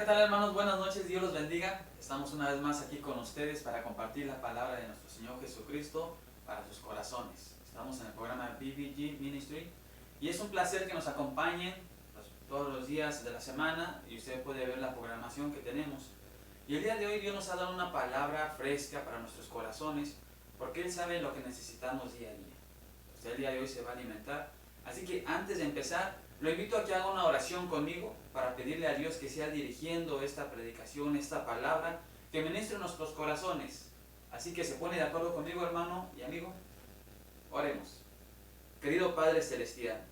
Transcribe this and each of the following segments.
tal, hermanos? Buenas noches, Dios los bendiga. Estamos una vez más aquí con ustedes para compartir la palabra de nuestro Señor Jesucristo para sus corazones. Estamos en el programa BBG Ministry y es un placer que nos acompañen todos los días de la semana y usted puede ver la programación que tenemos. Y el día de hoy Dios nos ha dado una palabra fresca para nuestros corazones porque Él sabe lo que necesitamos día a día. Usted el día de hoy se va a alimentar. Así que antes de empezar, lo invito a que haga una oración conmigo para pedirle a Dios que sea dirigiendo esta predicación, esta palabra, que ministre nuestros corazones. Así que se pone de acuerdo conmigo, hermano y amigo. Oremos. Querido Padre Celestial,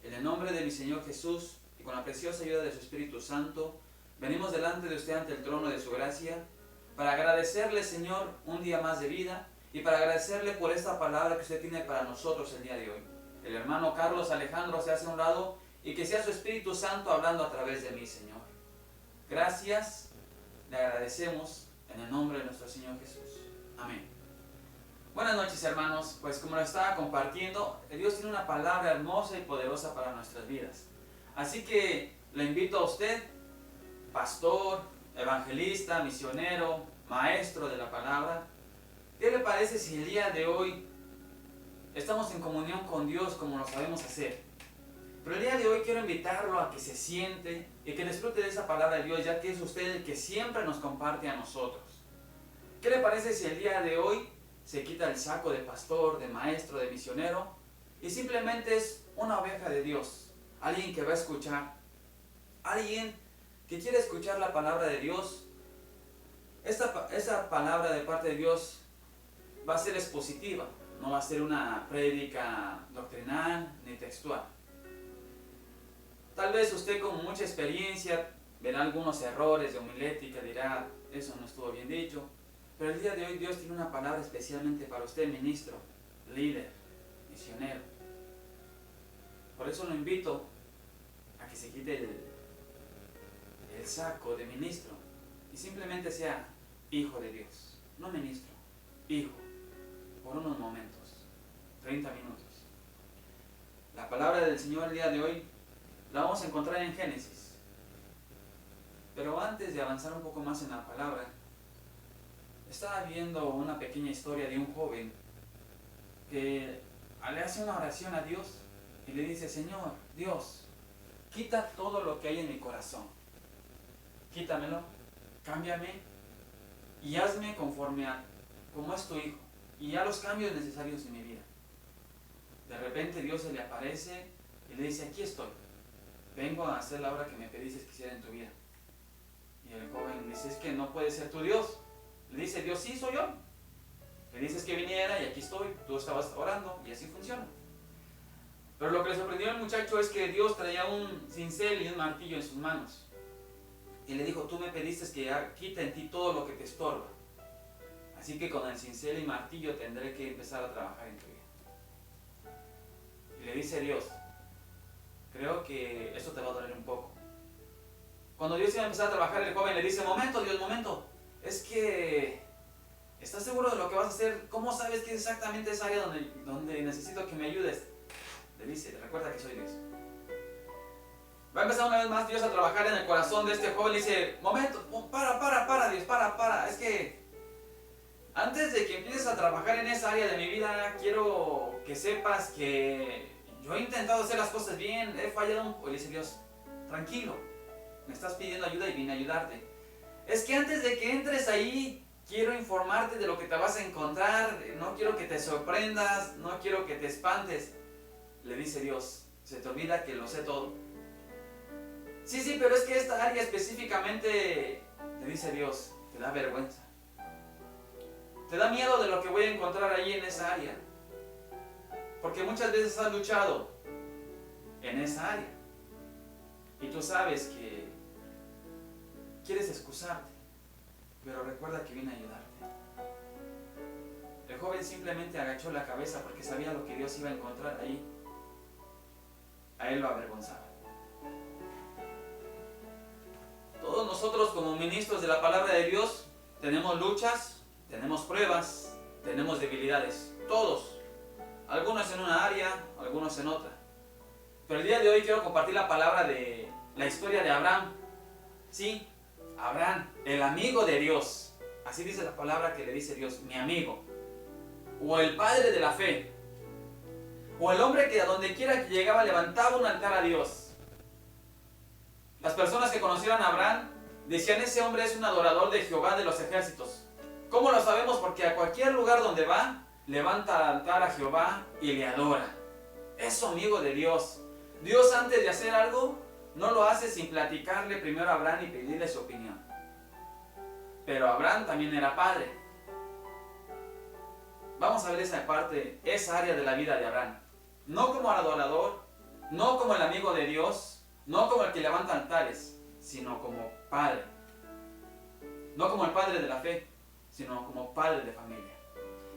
en el nombre de mi Señor Jesús y con la preciosa ayuda de su Espíritu Santo, venimos delante de usted ante el trono de su gracia para agradecerle, Señor, un día más de vida y para agradecerle por esta palabra que usted tiene para nosotros el día de hoy. El hermano Carlos Alejandro se hace a un lado y que sea su Espíritu Santo hablando a través de mí, Señor. Gracias, le agradecemos en el nombre de nuestro Señor Jesús. Amén. Buenas noches, hermanos. Pues como lo estaba compartiendo, Dios tiene una palabra hermosa y poderosa para nuestras vidas. Así que le invito a usted, pastor, evangelista, misionero, maestro de la palabra, ¿qué le parece si el día de hoy estamos en comunión con Dios como lo sabemos hacer? Pero el día de hoy quiero invitarlo a que se siente y que disfrute de esa palabra de Dios, ya que es usted el que siempre nos comparte a nosotros. ¿Qué le parece si el día de hoy se quita el saco de pastor, de maestro, de misionero y simplemente es una oveja de Dios? Alguien que va a escuchar, alguien que quiere escuchar la palabra de Dios. Esa palabra de parte de Dios va a ser expositiva, no va a ser una prédica doctrinal ni textual. Tal vez usted con mucha experiencia verá algunos errores de homilética, dirá, eso no estuvo bien dicho. Pero el día de hoy Dios tiene una palabra especialmente para usted, ministro, líder, misionero. Por eso lo invito a que se quite el saco de ministro y simplemente sea hijo de Dios. No ministro, hijo, por unos momentos, 30 minutos. La palabra del Señor el día de hoy la vamos a encontrar en Génesis. Pero antes de avanzar un poco más en la palabra, estaba viendo una pequeña historia de un joven que le hace una oración a Dios y le dice: Señor, Dios, quita todo lo que hay en mi corazón. Quítamelo, cámbiame y hazme conforme a como es tu hijo y a los cambios necesarios en mi vida. De repente Dios se le aparece y le dice: aquí estoy. Vengo a hacer la obra que me pediste que hiciera en tu vida. Y el joven dice: es que no puede ser tu Dios. Le dice Dios: sí, soy yo. Le dices que viniera y aquí estoy. Tú estabas orando y así funciona. Pero lo que le sorprendió al muchacho es que Dios traía un cincel y un martillo en sus manos. Y le dijo: tú me pediste que quite en ti todo lo que te estorba. Así que con el cincel y martillo tendré que empezar a trabajar en tu vida. Y le dice Dios: creo que eso te va a doler un poco. Cuando Dios iba a empezar a trabajar, el joven le dice: momento, Dios, momento. Es que, ¿estás seguro de lo que vas a hacer? ¿Cómo sabes que es exactamente esa área donde necesito que me ayudes? Le dice: recuerda que soy Dios. Va a empezar una vez más Dios a trabajar en el corazón de este joven. Le dice: momento, para, Dios, para. Es que, antes de que empieces a trabajar en esa área de mi vida, quiero que sepas que yo he intentado hacer las cosas bien, he fallado un poco. Y dice Dios: tranquilo, me estás pidiendo ayuda y vine a ayudarte. Es que antes de que entres ahí, quiero informarte de lo que te vas a encontrar, no quiero que te sorprendas, no quiero que te espantes. Le dice Dios: se te olvida que lo sé todo. Sí, pero es que esta área específicamente, le dice Dios, te da vergüenza. Te da miedo de lo que voy a encontrar ahí en esa área. Porque muchas veces has luchado en esa área y tú sabes que quieres excusarte, pero recuerda que vine a ayudarte. El joven simplemente agachó la cabeza porque sabía lo que Dios iba a encontrar ahí. A él lo avergonzaba. Todos nosotros como ministros de la palabra de Dios tenemos luchas, tenemos pruebas, tenemos debilidades. Todos. Algunos en una área, algunos en otra. Pero el día de hoy quiero compartir la palabra de la historia de Abraham. Sí, Abraham, el amigo de Dios. Así dice la palabra que le dice Dios, mi amigo. O el padre de la fe. O el hombre que a donde quiera que llegaba levantaba un altar a Dios. Las personas que conocieron a Abraham decían, ese hombre es un adorador de Jehová de los ejércitos. ¿Cómo lo sabemos? Porque a cualquier lugar donde va, levanta altar a Jehová y le adora. Es su amigo de Dios. Dios, antes de hacer algo, no lo hace sin platicarle primero a Abraham y pedirle su opinión. Pero Abraham también era padre. Vamos a ver esa parte, esa área de la vida de Abraham. No como adorador, no como el amigo de Dios, no como el que levanta altares, sino como padre. No como el padre de la fe, sino como padre de familia.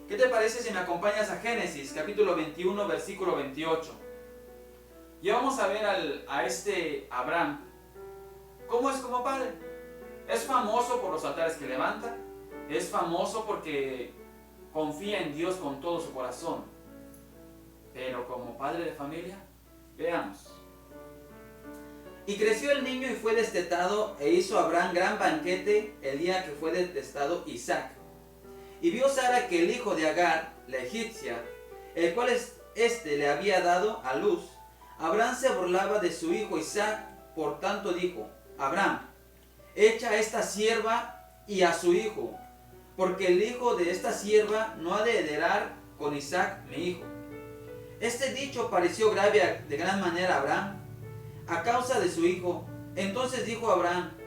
¿Qué te parece si me acompañas a Génesis, capítulo 21, versículo 28? Y vamos a ver a este Abraham, ¿cómo es como padre? Es famoso por los altares que levanta, es famoso porque confía en Dios con todo su corazón. Pero como padre de familia, veamos. Y creció el niño y fue destetado, e hizo Abraham gran banquete el día que fue destetado Isaac. Y vio Sara que el hijo de Agar, la egipcia, el cual éste le había dado a luz, Abraham se burlaba de su hijo Isaac, por tanto dijo, Abraham, echa a esta sierva y a su hijo, porque el hijo de esta sierva no ha de heredar con Isaac mi hijo. Este dicho pareció grave de gran manera a Abraham, a causa de su hijo. Entonces dijo Abraham,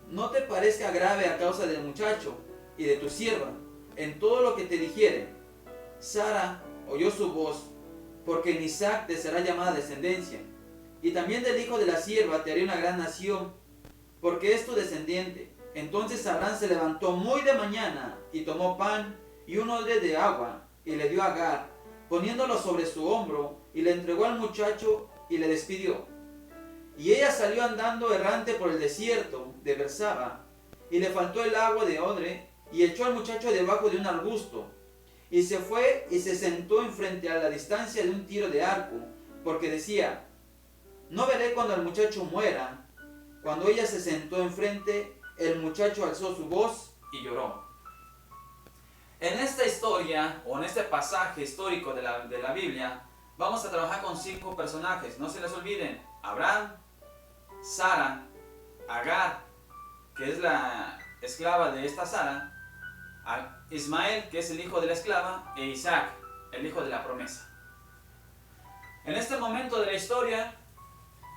no te parezca grave a causa del muchacho y de tu sierva, en todo lo que te dijere. Sara oyó su voz, porque en Isaac te será llamada descendencia, y también del hijo de la sierva te haré una gran nación, porque es tu descendiente. Entonces Abraham se levantó muy de mañana, y tomó pan y un odre de agua, y le dio a Agar, poniéndolo sobre su hombro, y le entregó al muchacho, y le despidió. Y ella salió andando errante por el desierto de Bersaba, y le faltó el agua de odre, y echó al muchacho debajo de un arbusto, y se fue y se sentó enfrente a la distancia de un tiro de arco, porque decía, no veré cuando el muchacho muera. Cuando ella se sentó enfrente, el muchacho alzó su voz y lloró. En esta historia, o en este pasaje histórico de la Biblia, vamos a trabajar con 5 personajes. No se les olviden, Abraham, Sara, Agar, que es la esclava de esta Sara, Ismael, que es el hijo de la esclava, e Isaac, el hijo de la promesa. En este momento de la historia,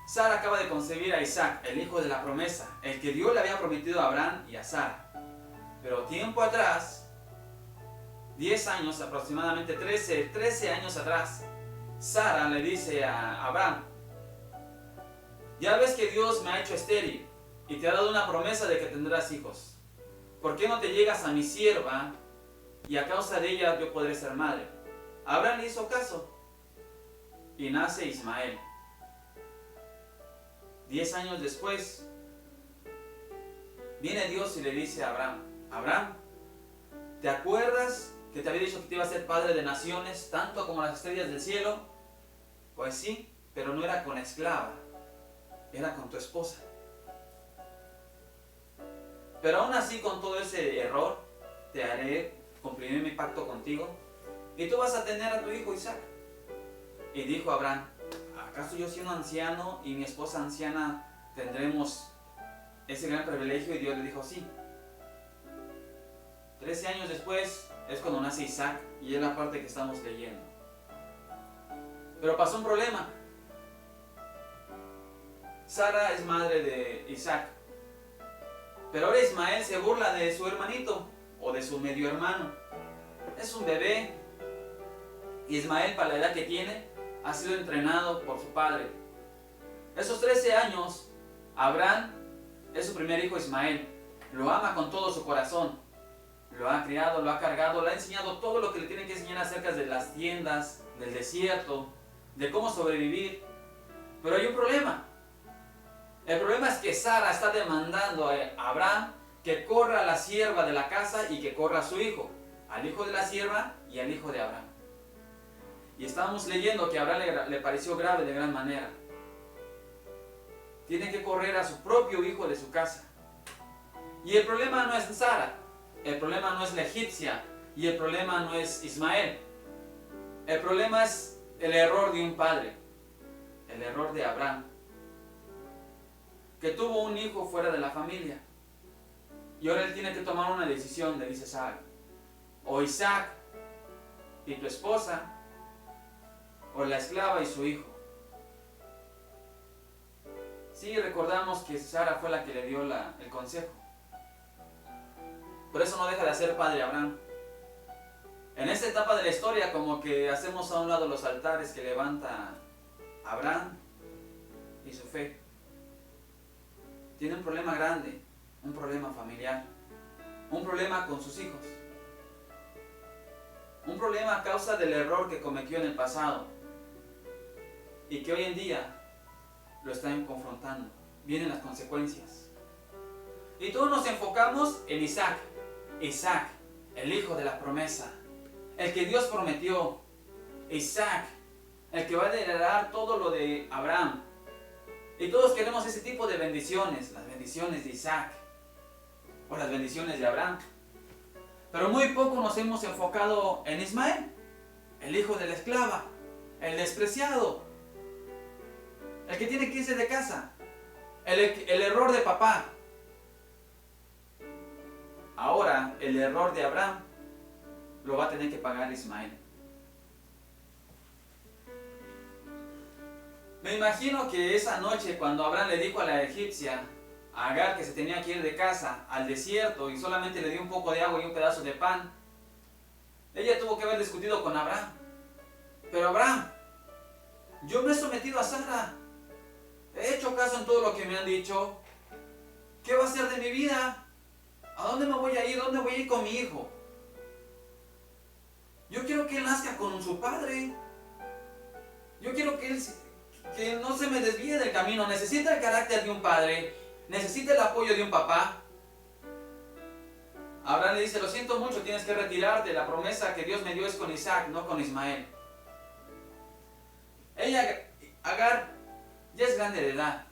Sara acaba de concebir a Isaac, el hijo de la promesa, el que Dios le había prometido a Abraham y a Sara. Pero tiempo atrás, 10 años aproximadamente, 13 años atrás, Sara le dice a Abraham, ya ves que Dios me ha hecho estéril y te ha dado una promesa de que tendrás hijos. ¿Por qué no te llegas a mi sierva y a causa de ella yo podré ser madre? Abraham le hizo caso y nace Ismael. 10 años después, viene Dios y le dice a Abraham, Abraham, ¿te acuerdas que te había dicho que te iba a ser padre de naciones, tanto como las estrellas del cielo? Pues sí, pero no era con la esclava, era con tu esposa. Pero aún así, con todo ese error, te haré, cumpliré mi pacto contigo, y tú vas a tener a tu hijo Isaac. Y dijo Abraham, ¿acaso yo siendo anciano y mi esposa anciana tendremos ese gran privilegio? Y Dios le dijo, sí. 13 años después es cuando nace Isaac, y es la parte que estamos leyendo. Pero pasó un problema. Sara es madre de Isaac, pero ahora Ismael se burla de su hermanito, o de su medio hermano. Es un bebé. Ismael, para la edad que tiene, ha sido entrenado por su padre. Esos 13 años, Abraham es su primer hijo Ismael. Lo ama con todo su corazón. Lo ha criado, lo ha cargado, le ha enseñado todo lo que le tienen que enseñar acerca de las tiendas, del desierto, de cómo sobrevivir. Pero hay un problema. El problema es que Sara está demandando a Abraham que corra a la sierva de la casa y que corra a su hijo, al hijo de la sierva y al hijo de Abraham. Y estábamos leyendo que a Abraham le pareció grave de gran manera. Tiene que correr a su propio hijo de su casa. Y el problema no es Sara, el problema no es la egipcia, y el problema no es Ismael. El problema es el error de un padre, el error de Abraham, que tuvo un hijo fuera de la familia. Y ahora él tiene que tomar una decisión, le dice Sara, o Isaac y tu esposa, o la esclava y su hijo. Sí, recordamos que Sara fue la que le dio el consejo. Por eso no deja de ser padre Abraham. En esta etapa de la historia, como que hacemos a un lado los altares que levanta Abraham y su fe. Tiene un problema grande, un problema familiar, un problema con sus hijos, un problema a causa del error que cometió en el pasado y que hoy en día lo están confrontando. Vienen las consecuencias. Y todos nos enfocamos en Isaac, el hijo de la promesa, el que Dios prometió, Isaac, el que va a heredar todo lo de Abraham. Y todos queremos ese tipo de bendiciones, las bendiciones de Isaac o las bendiciones de Abraham. Pero muy poco nos hemos enfocado en Ismael, el hijo de la esclava, el despreciado, el que tiene que irse de casa, el error de papá. Ahora el error de Abraham lo va a tener que pagar Ismael. Me imagino que esa noche cuando Abraham le dijo a la egipcia, a Agar, que se tenía que ir de casa al desierto y solamente le dio un poco de agua y un pedazo de pan, ella tuvo que haber discutido con Abraham. Pero Abraham, yo me he sometido a Sara, he hecho caso en todo lo que me han dicho. ¿Qué va a ser de mi vida? ¿A dónde me voy a ir? ¿Dónde voy a ir con mi hijo? Yo quiero que él nazca con su padre. Yo quiero que no se me desvíe del camino. Necesita el carácter de un padre. Necesita el apoyo de un papá. Abraham le dice, lo siento mucho, tienes que retirarte. La promesa que Dios me dio es con Isaac, no con Ismael. Ella, Agar, ya es grande de edad.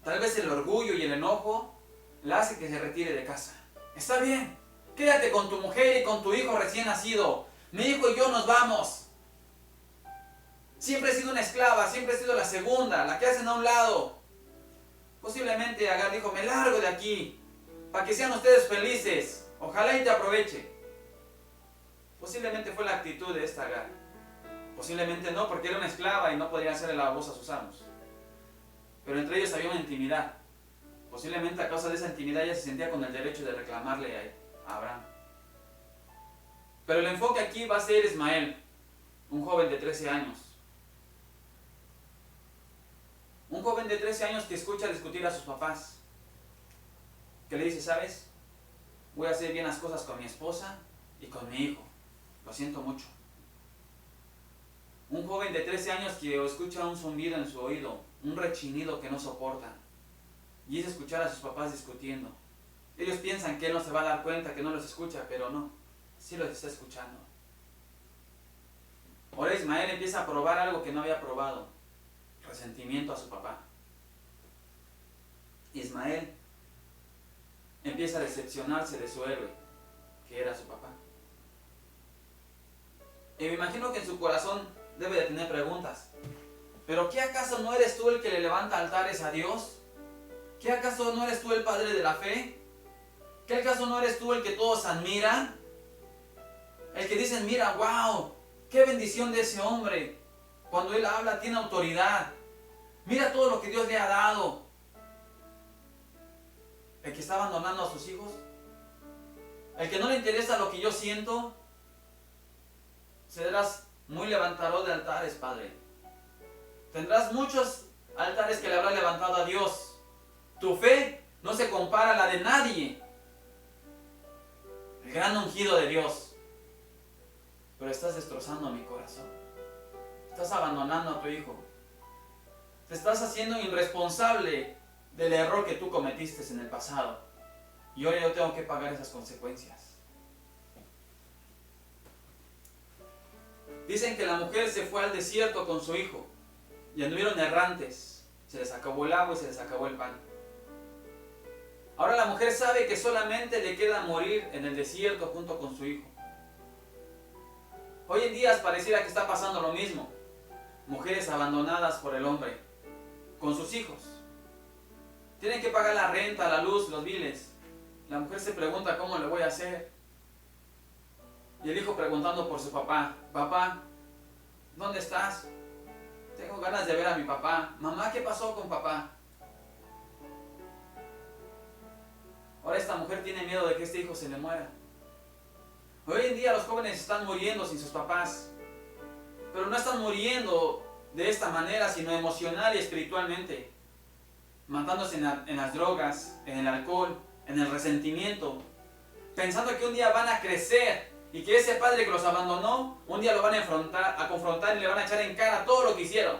Tal vez el orgullo y el enojo la hace que se retire de casa. Está bien, quédate con tu mujer y con tu hijo recién nacido. Mi hijo y yo nos vamos. Siempre he sido una esclava, siempre he sido la segunda, la que hacen a un lado. Posiblemente Agar dijo, me largo de aquí, para que sean ustedes felices. Ojalá y te aproveche. Posiblemente fue la actitud de esta Agar. Posiblemente no, porque era una esclava y no podía hacerle la voz a sus amos. Pero entre ellos había una intimidad. Posiblemente a causa de esa intimidad ella se sentía con el derecho de reclamarle a Abraham. Pero el enfoque aquí va a ser Ismael, un joven de 13 años. Un joven de 13 años que escucha discutir a sus papás. Que le dice, ¿sabes? Voy a hacer bien las cosas con mi esposa y con mi hijo. Lo siento mucho. Un joven de 13 años que escucha un zumbido en su oído, un rechinido que no soporta. Y es escuchar a sus papás discutiendo. Ellos piensan que él no se va a dar cuenta, que no los escucha, pero no. Sí los está escuchando. Ahora Ismael empieza a probar algo que no había probado. Resentimiento a su papá. Ismael empieza a decepcionarse de su héroe, que era su papá. Y me imagino que en su corazón debe de tener preguntas. ¿Pero qué acaso no eres tú el que le levanta altares a Dios? ¿Qué acaso no eres tú el padre de la fe? ¿Qué acaso no eres tú el que todos admiran? El que dicen, mira, wow, qué bendición de ese hombre. Cuando él habla tiene autoridad. Mira todo lo que Dios le ha dado. El que está abandonando a sus hijos. El que no le interesa lo que yo siento. Serás muy levantador de altares, Padre. Tendrás muchos altares que le habrás levantado a Dios. Tu fe no se compara a la de nadie. El gran ungido de Dios. Pero estás destrozando mi corazón. Estás abandonando a tu hijo. Te estás haciendo irresponsable del error que tú cometiste en el pasado. Y hoy yo tengo que pagar esas consecuencias. Dicen que la mujer se fue al desierto con su hijo y anduvieron errantes. Se les acabó el agua y se les acabó el pan. Ahora la mujer sabe que solamente le queda morir en el desierto junto con su hijo. Hoy en día pareciera que está pasando lo mismo. Mujeres abandonadas por el hombre, con sus hijos. Tienen que pagar la renta, la luz, los biles. La mujer se pregunta, ¿cómo le voy a hacer? Y el hijo preguntando por su papá. Papá, ¿dónde estás? Tengo ganas de ver a mi papá. Mamá, ¿qué pasó con papá? Ahora esta mujer tiene miedo de que este hijo se le muera. Hoy en día los jóvenes están muriendo sin sus papás. Pero no están muriendo de esta manera, sino emocional y espiritualmente. Matándose en las drogas, en el alcohol, en el resentimiento. Pensando que un día van a crecer y que ese padre que los abandonó, un día lo van a confrontar y le van a echar en cara todo lo que hicieron.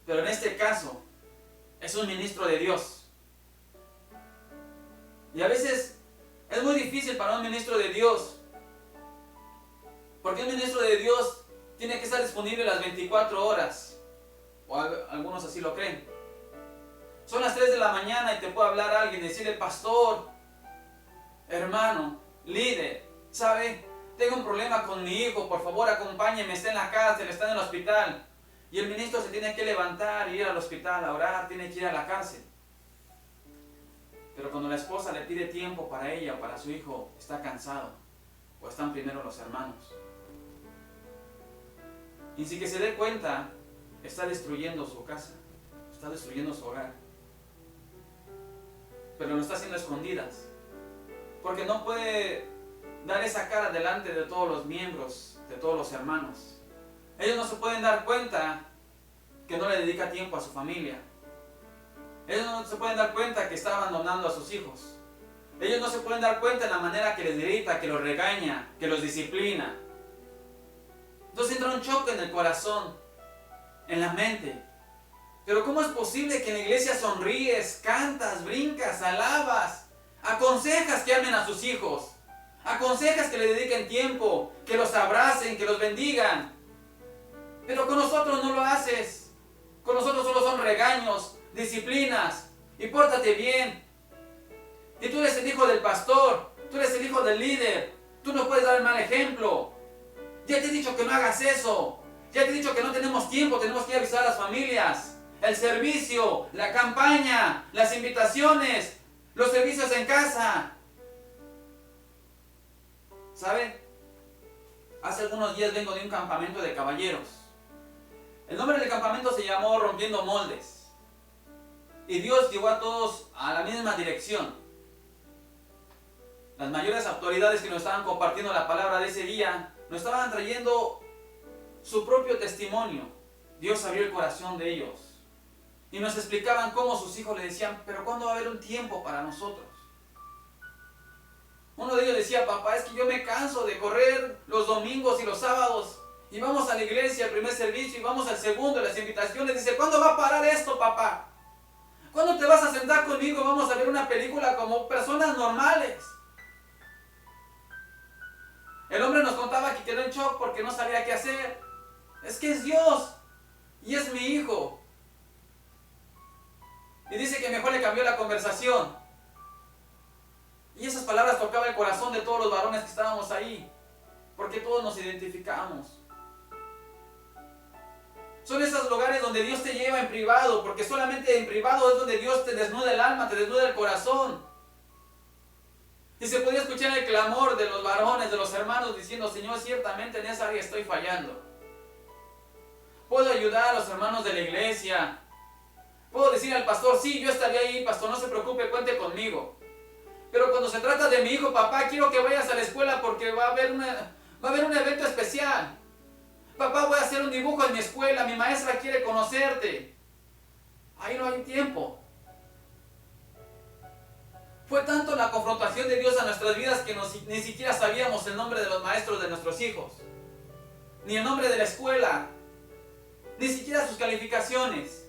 Pero en este caso, es un ministro de Dios. Y a veces es muy difícil para un ministro de Dios. Porque un ministro de Dios tiene que estar disponible las 24 horas. O algunos así lo creen. Son las 3 de la mañana y te puede hablar alguien y decirle, pastor, hermano, líder, ¿sabe? Tengo un problema con mi hijo, por favor acompáñeme, está en la cárcel, está en el hospital. Y el ministro se tiene que levantar y ir al hospital a orar, tiene que ir a la cárcel. Pero cuando la esposa le pide tiempo para ella o para su hijo, está cansado. O están primero los hermanos. Y sin que se dé cuenta, está destruyendo su casa. Está destruyendo su hogar. Pero lo está haciendo a escondidas. Porque no puede dar esa cara delante de todos los miembros, de todos los hermanos. Ellos no se pueden dar cuenta que no le dedica tiempo a su familia. Ellos no se pueden dar cuenta que está abandonando a sus hijos. Ellos no se pueden dar cuenta de la manera que les grita, que los regaña, que los disciplina. Entonces entra un choque en el corazón, en la mente. Pero ¿cómo es posible que en la iglesia sonríes, cantas, brincas, alabas, aconsejas que amen a sus hijos, aconsejas que le dediquen tiempo, que los abracen, que los bendigan? Pero con nosotros no lo haces. Con nosotros solo son regaños, disciplinas, y pórtate bien. Y tú eres el hijo del pastor, tú eres el hijo del líder, tú no puedes dar el mal ejemplo. Ya te he dicho que no hagas eso, ya te he dicho que no tenemos tiempo, tenemos que ir a visitar a las familias, el servicio, la campaña, las invitaciones, los servicios en casa. ¿Saben? Hace algunos días vengo de un campamento de caballeros. El nombre del campamento se llamó Rompiendo Moldes. Y Dios llevó a todos a la misma dirección. Las mayores autoridades que nos estaban compartiendo la palabra de ese día, nos estaban trayendo su propio testimonio. Dios abrió el corazón de ellos. Y nos explicaban cómo sus hijos le decían, pero ¿cuándo va a haber un tiempo para nosotros? Uno de ellos decía, papá, es que yo me canso de correr los domingos y los sábados. Y vamos a la iglesia, al primer servicio, y vamos al segundo, las invitaciones. Dice, ¿cuándo va a parar esto, papá? ¿Cuándo te vas a sentar conmigo y vamos a ver una película como personas normales? El hombre nos contaba que quedó en shock porque no sabía qué hacer. Es que es Dios y es mi hijo. Y dice que mejor le cambió la conversación. Y esas palabras tocaban el corazón de todos los varones que estábamos ahí, porque todos nos identificamos. Son esos lugares donde Dios te lleva en privado, porque solamente en privado es donde Dios te desnuda el alma, te desnuda el corazón. Y se podía escuchar el clamor de los varones, de los hermanos, diciendo, Señor, ciertamente en esa área estoy fallando. Puedo ayudar a los hermanos de la iglesia. Puedo decir al pastor, sí, yo estaré ahí, pastor, no se preocupe, cuente conmigo. Pero cuando se trata de mi hijo, papá, quiero que vayas a la escuela porque va a haber un evento especial. Papá, voy a hacer un dibujo en mi escuela, mi maestra quiere conocerte. Ahí no hay tiempo. Fue tanto la confrontación de Dios a nuestras vidas que ni siquiera sabíamos el nombre de los maestros de nuestros hijos, ni el nombre de la escuela, ni siquiera sus calificaciones.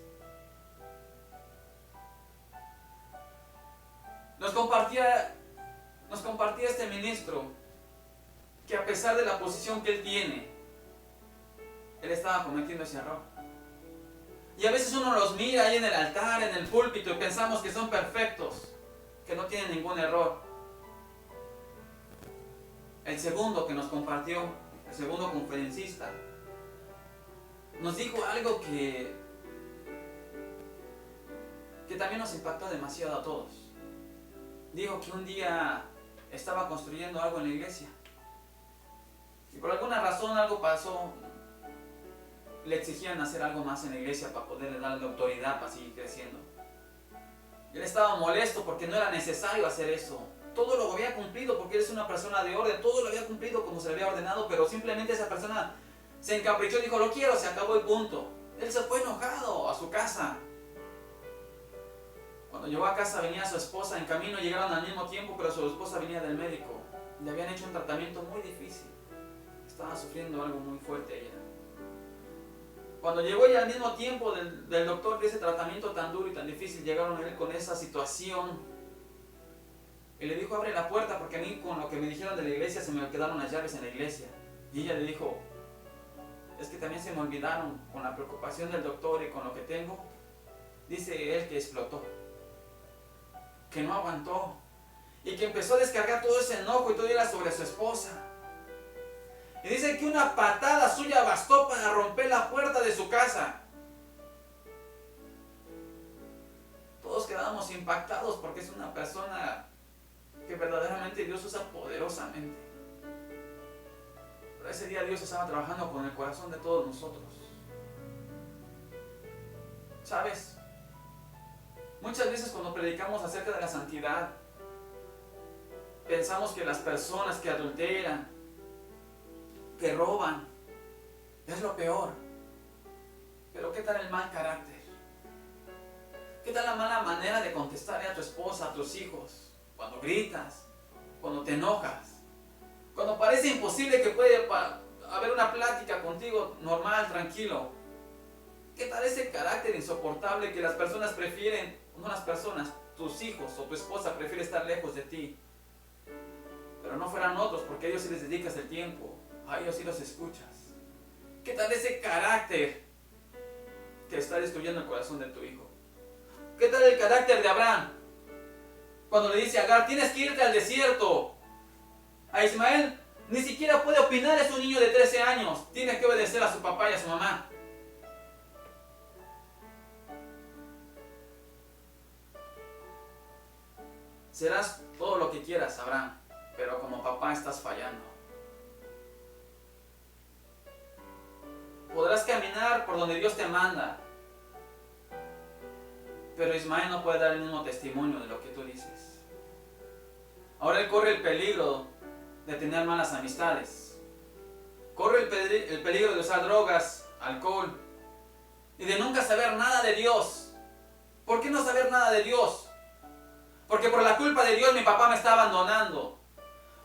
Nos compartía este ministro que a pesar de la posición que él tiene, él estaba cometiendo ese error. Y a veces uno los mira ahí en el altar, en el púlpito, y pensamos que son perfectos. que no tiene ningún error. El segundo que nos compartió, el segundo conferencista, nos dijo algo que también nos impactó demasiado a todos. Dijo que un día estaba construyendo algo en la iglesia y por alguna razón algo pasó. Le exigían hacer algo más en la iglesia para poderle darle autoridad para seguir creciendo. Él estaba molesto porque no era necesario hacer eso. Todo lo había cumplido porque él es una persona de orden, todo lo había cumplido como se le había ordenado, pero simplemente esa persona se encaprichó y dijo, lo quiero, se acabó y punto. Él se fue enojado a su casa. Cuando llegó a casa venía su esposa, en camino llegaron al mismo tiempo, pero su esposa venía del médico. Le habían hecho un tratamiento muy difícil. Estaba sufriendo algo muy fuerte ella. Cuando llegó ella al mismo tiempo del doctor de ese tratamiento tan duro y tan difícil, llegaron a él con esa situación. Y le dijo, abre la puerta porque a mí con lo que me dijeron de la iglesia se me quedaron las llaves en la iglesia. Y ella le dijo, es que también se me olvidaron con la preocupación del doctor y con lo que tengo. Dice él que explotó, que no aguantó y que empezó a descargar todo ese enojo y todo era sobre su esposa. Y dice que una patada suya bastó para romper la puerta de su casa. Todos quedamos impactados porque es una persona que verdaderamente Dios usa poderosamente. Pero ese día Dios estaba trabajando con el corazón de todos nosotros. ¿Sabes? Muchas veces cuando predicamos acerca de la santidad, pensamos que las personas que adulteran, que roban, es lo peor. Pero ¿qué tal el mal carácter? ¿Qué tal la mala manera de contestarle a tu esposa, a tus hijos? Cuando gritas, cuando te enojas, cuando parece imposible que puede haber una plática contigo normal, tranquilo. ¿Qué tal ese carácter insoportable que las personas prefieren, no las personas, tus hijos o tu esposa prefiere estar lejos de ti? Pero no fueran otros, porque a ellos sí les dedicas el tiempo, a ellos sí los escuchas. ¿Qué tal ese carácter que está destruyendo el corazón de tu hijo? ¿Qué tal el carácter de Abraham? Cuando le dice a Agar, tienes que irte al desierto. A Ismael ni siquiera puede opinar, es un niño de 13 años. Tiene que obedecer a su papá y a su mamá. Serás todo lo que quieras, Abraham, pero como papá estás fallando. Podrás caminar por donde Dios te manda, pero Ismael no puede dar el mismo testimonio de lo que tú dices. Ahora él corre el peligro de tener malas amistades. Corre el peligro de usar drogas, alcohol y de nunca saber nada de Dios. ¿Por qué no saber nada de Dios? Porque por la culpa de Dios mi papá me está abandonando.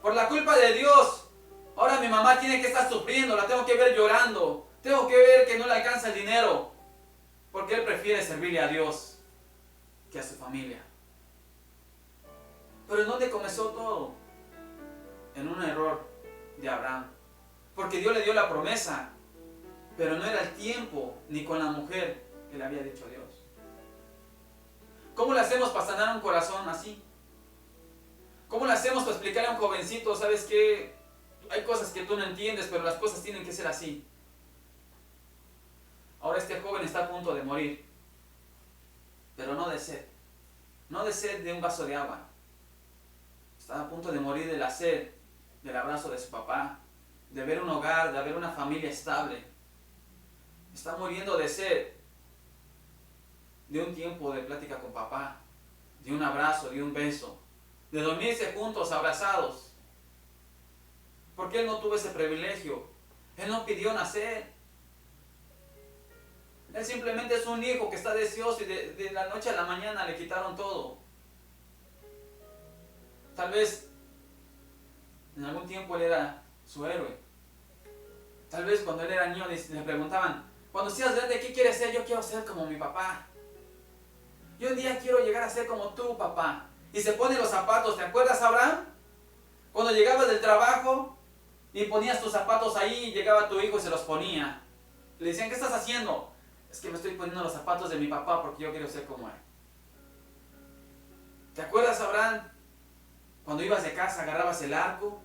Por la culpa de Dios, ahora mi mamá tiene que estar sufriendo, la tengo que ver llorando. Tengo que ver que no le alcanza el dinero. Porque él prefiere servirle a Dios que a su familia. Pero ¿en dónde comenzó todo? En un error de Abraham. Porque Dios le dio la promesa, pero no era el tiempo ni con la mujer que le había dicho Dios. ¿Cómo le hacemos para sanar un corazón así? ¿Cómo le hacemos para explicarle a un jovencito, sabes qué? Hay cosas que tú no entiendes, pero las cosas tienen que ser así. Ahora este joven está a punto de morir, pero no de sed. No de sed de un vaso de agua. Está a punto de morir de la sed, del abrazo de su papá, de ver un hogar, de ver una familia estable. Está muriendo de sed de un tiempo de plática con papá, de un abrazo, de un beso, de dormirse juntos, abrazados. Porque él no tuvo ese privilegio. Él no pidió nacer. Él simplemente es un hijo que está deseoso y de la noche a la mañana le quitaron todo. Tal vez en algún tiempo él era su héroe. Tal vez cuando él era niño le preguntaban, cuando seas grande, ¿qué quieres ser? Yo quiero ser como mi papá. Yo un día quiero llegar a ser como tú, papá. Y se pone los zapatos, ¿te acuerdas, Abraham? Cuando llegabas del trabajo y ponías tus zapatos ahí y llegaba tu hijo y se los ponía. Le decían, ¿qué estás haciendo? Es que me estoy poniendo los zapatos de mi papá porque yo quiero ser como él. ¿Te acuerdas, Abraham? Cuando ibas de casa agarrabas el arco.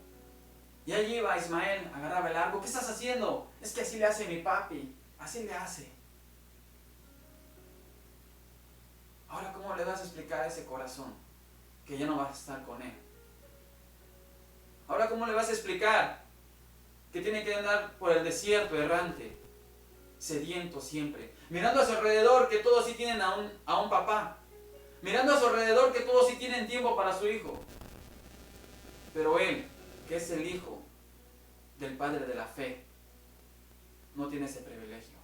Y allí iba Ismael, agarraba el arco. ¿Qué estás haciendo? Es que así le hace mi papi. Así le hace. Ahora, ¿cómo le vas a explicar a ese corazón que ya no vas a estar con él? Ahora, ¿cómo le vas a explicar que tiene que andar por el desierto errante, sediento siempre, mirando a su alrededor que todos sí tienen a un papá, mirando a su alrededor que todos sí tienen tiempo para su hijo, pero él, que es el hijo del padre de la fe, no tiene ese privilegio?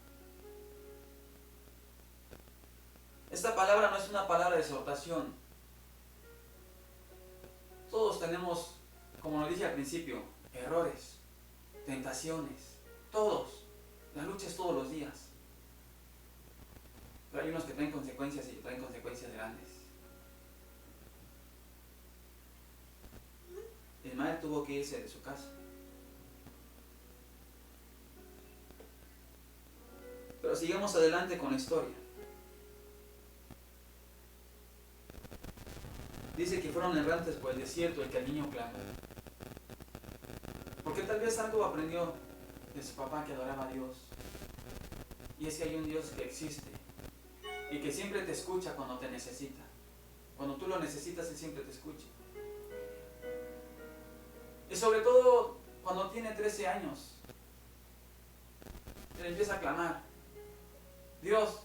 Esta palabra no es una palabra de exhortación. Todos tenemos, como lo dije al principio, errores, tentaciones, todos. La lucha es todos los días. Pero hay unos que traen consecuencias y traen consecuencias grandes. Ismael tuvo que irse de su casa. Pero sigamos adelante con la historia. Dice que fueron errantes por el desierto el que al niño clamó. Porque tal vez algo aprendió de su papá que adoraba a Dios. Y es que hay un Dios que existe y que siempre te escucha cuando te necesita. Cuando tú lo necesitas, Él siempre te escucha. Y sobre todo cuando tiene 13 años, Él empieza a clamar: Dios,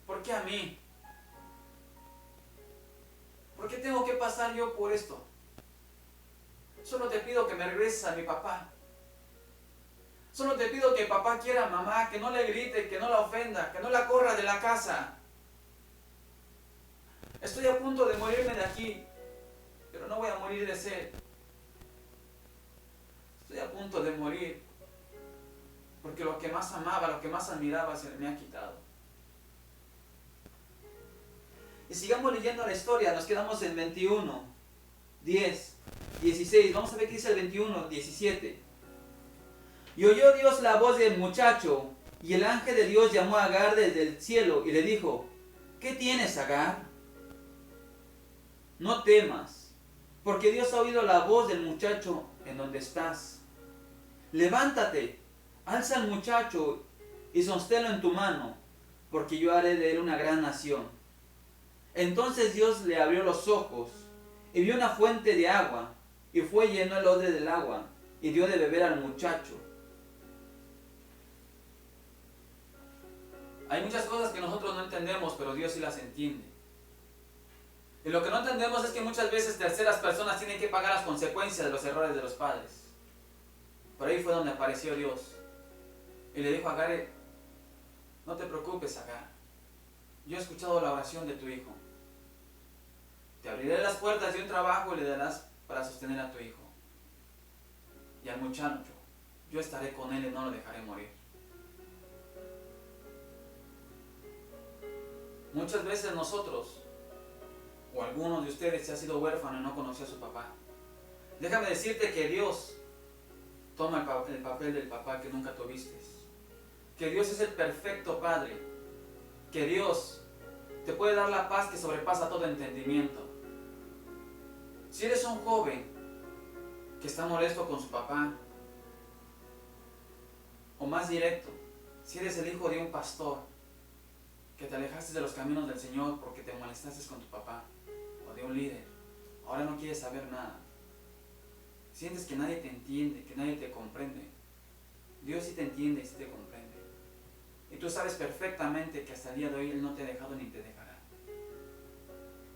¿por qué a mí? ¿Por qué tengo que pasar yo por esto? Solo te pido que me regreses a mi papá. Solo te pido que papá quiera a mamá, que no le grite, que no la ofenda, que no la corra de la casa. Estoy a punto de morirme de aquí, pero no voy a morir de sed. Estoy a punto de morir, porque lo que más amaba, lo que más admiraba se me ha quitado. Y sigamos leyendo la historia, nos quedamos en 21, 10, 16, vamos a ver qué dice el 21, 17. Y oyó Dios la voz del muchacho, y el ángel de Dios llamó a Agar desde el cielo y le dijo: ¿qué tienes, Agar? No temas, porque Dios ha oído la voz del muchacho en donde estás. Levántate, alza al muchacho y sosténlo en tu mano, porque yo haré de él una gran nación. Entonces Dios le abrió los ojos y vio una fuente de agua, y fue y llenó el odre del agua y dio de beber al muchacho. Hay muchas cosas que nosotros no entendemos, pero Dios sí las entiende. Y lo que no entendemos es que muchas veces terceras personas tienen que pagar las consecuencias de los errores de los padres. Por ahí fue donde apareció Dios y le dijo a Agar: no te preocupes, Agar, yo he escuchado la oración de tu hijo. Te abriré las puertas de un trabajo y le darás para sostener a tu hijo. Y al muchacho, yo estaré con él y no lo dejaré morir. Muchas veces nosotros, o algunos de ustedes, se ha sido huérfano y no conoció a su papá. Déjame decirte que Dios toma el papel del papá que nunca tuviste. Que Dios es el perfecto Padre. Que Dios te puede dar la paz que sobrepasa todo entendimiento. Si eres un joven que está molesto con su papá, o más directo, si eres el hijo de un pastor, que te alejaste de los caminos del Señor porque te molestaste con tu papá, o de un líder, ahora no quieres saber nada, sientes que nadie te entiende, que nadie te comprende, Dios sí te entiende y sí te comprende. Y tú sabes perfectamente que hasta el día de hoy Él no te ha dejado ni te dejará.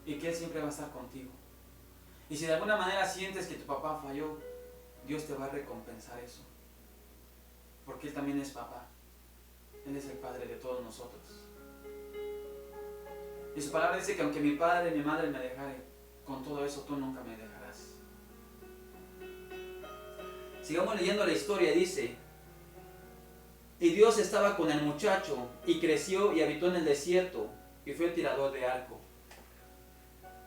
Y que Él siempre va a estar contigo. Y si de alguna manera sientes que tu papá falló, Dios te va a recompensar eso. Porque Él también es papá. Él es el Padre de todos nosotros. Y su palabra dice que aunque mi padre y mi madre me dejaren, con todo eso tú nunca me dejarás. Sigamos leyendo la historia, dice: y Dios estaba con el muchacho, y creció y habitó en el desierto, y fue tirador de arco.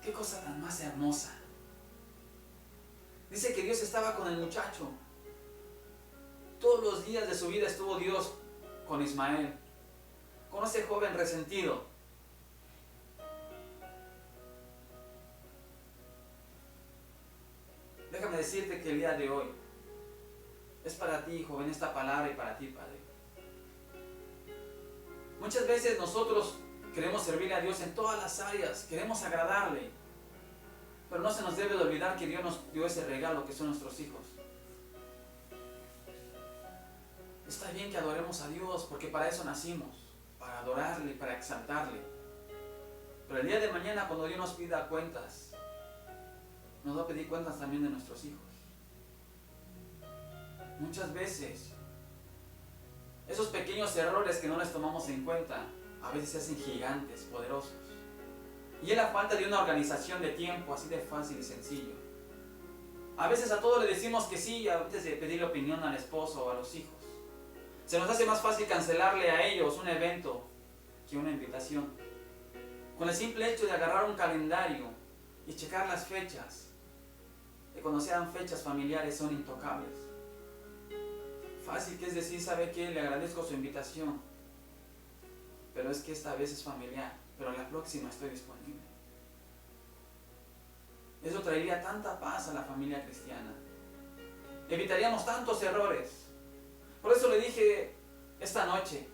¡Qué cosa tan más hermosa! Dice que Dios estaba con el muchacho. Todos los días de su vida estuvo Dios con Ismael, con ese joven resentido. Déjame decirte que el día de hoy es para ti, joven, esta palabra y para ti, Padre. Muchas veces nosotros queremos servir a Dios en todas las áreas, queremos agradarle, pero no se nos debe de olvidar que Dios nos dio ese regalo que son nuestros hijos. Está bien que adoremos a Dios porque para eso nacimos, para adorarle, para exaltarle. Pero el día de mañana, cuando Dios nos pida cuentas, nos va a pedir cuentas también de nuestros hijos. Muchas veces, esos pequeños errores que no les tomamos en cuenta, a veces se hacen gigantes, poderosos. Y es la falta de una organización de tiempo, así de fácil y sencillo. A veces a todos le decimos que sí, antes de pedirle opinión al esposo o a los hijos. Se nos hace más fácil cancelarle a ellos un evento que una invitación. Con el simple hecho de agarrar un calendario y checar las fechas, que cuando sean fechas familiares son intocables. Fácil que es decir, ¿sabe qué? Le agradezco su invitación, pero es que esta vez es familiar, pero la próxima estoy disponible. Eso traería tanta paz a la familia cristiana. Evitaríamos tantos errores. Por eso le dije esta noche,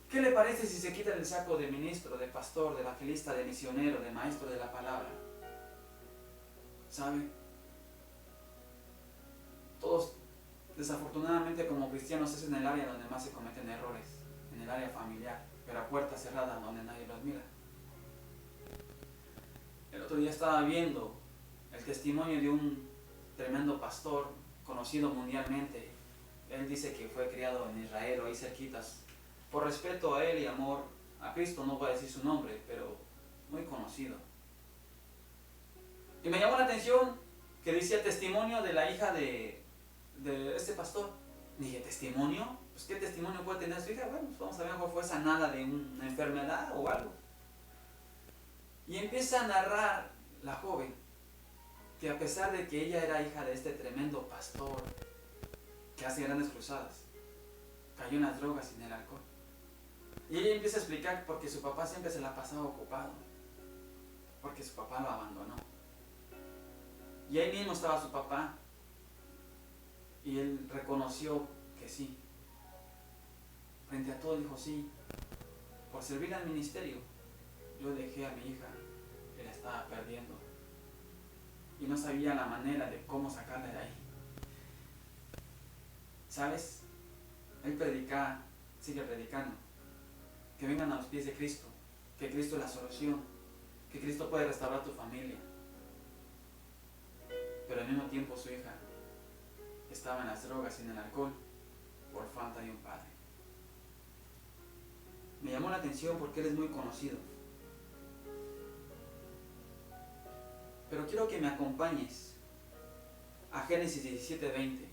¿qué le parece si se quita el saco de ministro, de pastor, de evangelista, de misionero, de maestro de la palabra? ¿Sabe? Todos, desafortunadamente como cristianos, es en el área donde más se cometen errores, en el área familiar, pero a puerta cerrada donde nadie los mira. El otro día estaba viendo el testimonio de un tremendo pastor conocido mundialmente. Él dice que fue criado en Israel o ahí cerquitas. Por respeto a él y amor a Cristo, no voy a decir su nombre, pero muy conocido. Y me llamó la atención que decía el testimonio de la hija de este pastor. Dije, ¿testimonio? Pues ¿qué testimonio puede tener su hija? Bueno, pues vamos a ver cómo fue sanada de una enfermedad o algo. Y empieza a narrar la joven que a pesar de que ella era hija de este tremendo pastor que hace grandes cruzadas, cayó en las drogas y en el alcohol. Y ella empieza a explicar porque su papá siempre se la pasaba ocupado, porque su papá lo abandonó. Y ahí mismo estaba su papá, y él reconoció que sí. Frente a todo dijo, sí, por servir al ministerio, yo dejé a mi hija que la estaba perdiendo. Y no sabía la manera de cómo sacarla de ahí. ¿Sabes? Él predica, sigue predicando, que vengan a los pies de Cristo, que Cristo es la solución, que Cristo puede restaurar tu familia. Pero al mismo tiempo su hija estaba en las drogas y en el alcohol por falta de un padre. Me llamó la atención porque él es muy conocido. Pero quiero que me acompañes a Génesis 17:20.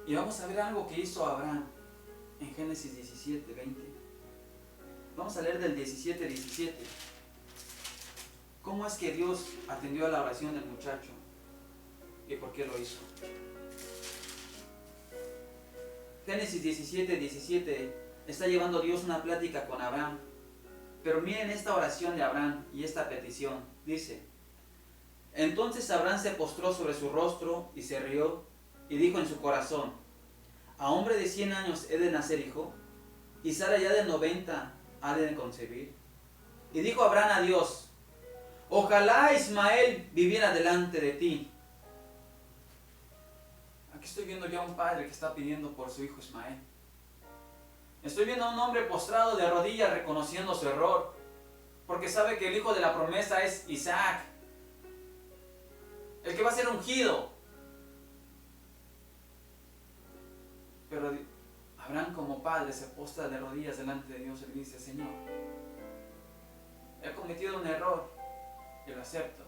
Y vamos a ver algo que hizo Abraham en Génesis 17:20. Vamos a leer del 17:17. ¿Cómo es que Dios atendió a la oración del muchacho? ¿Y por qué lo hizo? Génesis 17:17 está llevando Dios una plática con Abraham. Pero miren esta oración de Abraham y esta petición. Dice, entonces Abraham se postró sobre su rostro y se rió y dijo en su corazón, ¿a hombre de 100 años he de nacer hijo? ¿Y Sara ya de 90 ha de concebir? Y dijo Abraham a Dios, ojalá Ismael viviera delante de ti. Aquí estoy viendo ya a un padre que está pidiendo por su hijo Ismael. Estoy viendo a un hombre postrado de rodillas reconociendo su error, porque sabe que el hijo de la promesa es Isaac, el que va a ser ungido. Pero Abraham como padre se postra de rodillas delante de Dios y dice, Señor, he cometido un error y lo acepto,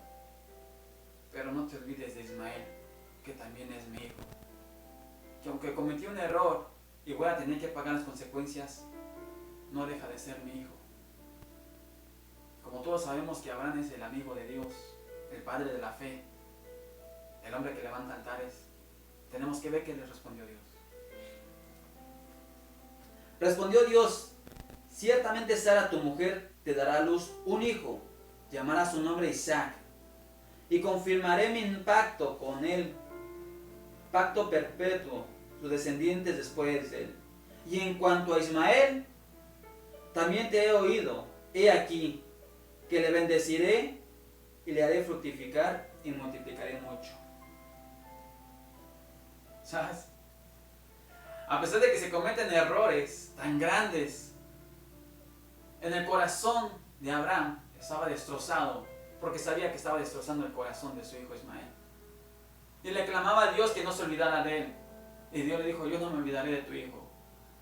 pero no te olvides de Ismael, que también es mi hijo, que aunque cometí un error y voy a tener que pagar las consecuencias, no deja de ser mi hijo. Como todos sabemos que Abraham es el amigo de Dios, el padre de la fe, el hombre que levanta altares, tenemos que ver qué le respondió Dios. Respondió Dios, ciertamente Sara tu mujer te dará a luz un hijo, llamará su nombre Isaac, y confirmaré mi pacto con él, pacto perpetuo, sus descendientes después de él. Y en cuanto a Ismael, también te he oído, he aquí, que le bendeciré y le haré fructificar y multiplicaré mucho. ¿Sabes? A pesar de que se cometen errores tan grandes, en el corazón de Abraham estaba destrozado, porque sabía que estaba destrozando el corazón de su hijo Ismael. Y le clamaba a Dios que no se olvidara de él. Y Dios le dijo, yo no me olvidaré de tu hijo.